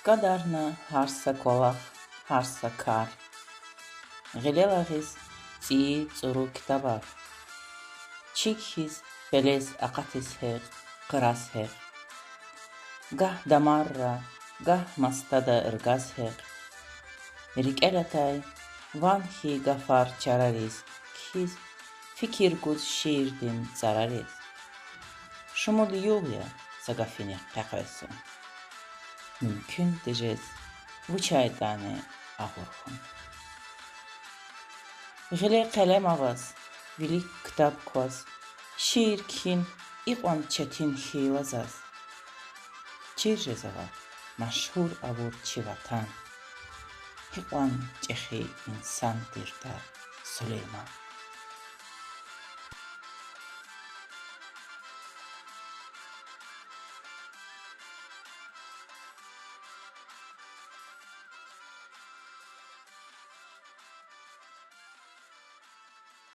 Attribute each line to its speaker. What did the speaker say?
Speaker 1: Skadārna harsa kolaq, harsa kar. Ғелелағыз ци цуру китабар. Чикхиз белез ақатиз хеқ, қырас хеқ. Гах дамарра, гах мастада ыргаз хеқ. Рикелатай ванхи гафар чарариз, кхиз фикиргуз ширдин царариз. Шумул юғя сагафини қақвесун. Mümkün diyeceğiz bu çaydanı ağırxun. Gile kalem avaz, vilik kitap koz, şiir kin, iqon çetin hilazaz. Çir rezava, maşhur avur çivatan, iqon çehi insan dirdar Süleyman.